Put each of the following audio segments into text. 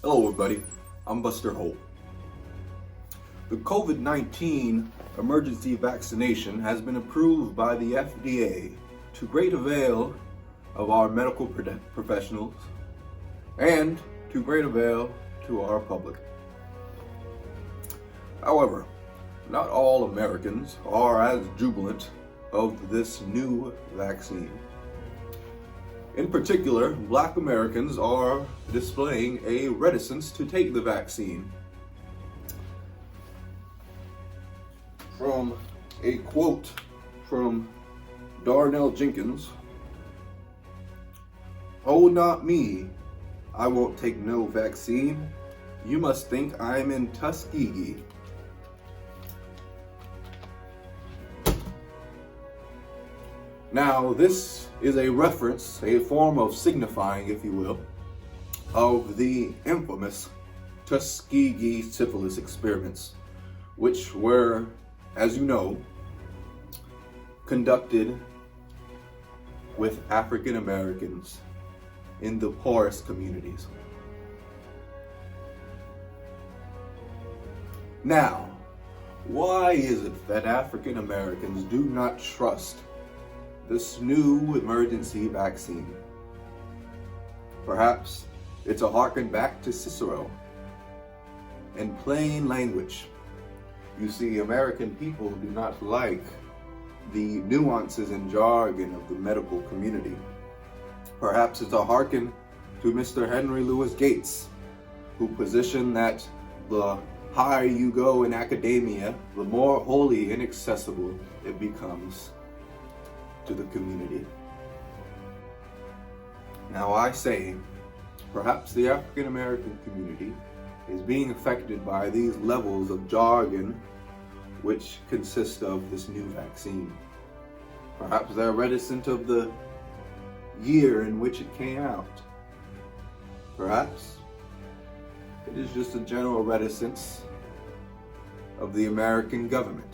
Hello everybody, I'm Buster Holt. The COVID-19 emergency vaccination has been approved by the FDA to great avail of our medical professionals and to great avail to our public. However, not all Americans are as jubilant of this new vaccine. In particular, Black Americans are displaying a reticence to take the vaccine. From a quote from Darnell Jenkins, "Oh, not me. I won't take no vaccine. You must think I'm in Tuskegee." Now, this is a reference, a form of signifying, if you will, of the infamous Tuskegee syphilis experiments, which were, as you know, conducted with African Americans in the poorest communities. Now, why is it that African Americans do not trust this new emergency vaccine? Perhaps it's a harken back to Cicero. In plain language, you see, American people do not like the nuances and jargon of the medical community. Perhaps it's a harken to Mr. Henry Louis Gates, who positioned that the higher you go in academia, the more wholly inaccessible it becomes to the community. Now I say, perhaps the African American community is being affected by these levels of jargon which consist of this new vaccine. Perhaps they're reticent of the year in which it came out. Perhaps it is just a general reticence of the American government.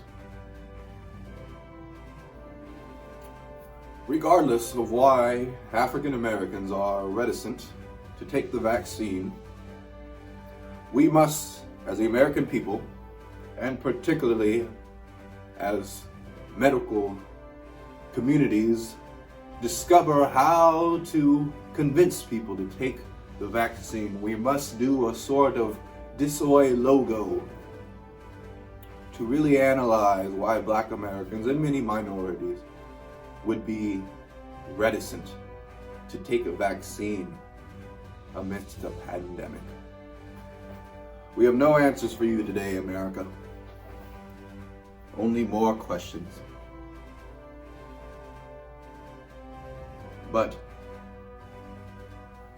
Regardless of why African Americans are reticent to take the vaccine, we must, as the American people, and particularly as medical communities, discover how to convince people to take the vaccine. We must do a sort of DISOY logo to really analyze why Black Americans and many minorities would be reticent to take a vaccine amidst a pandemic. We have no answers for you today, America. Only more questions. But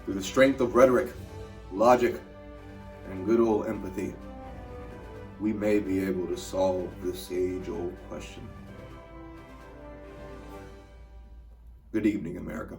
through the strength of rhetoric, logic, and good old empathy, we may be able to solve this age-old question. Good evening, America.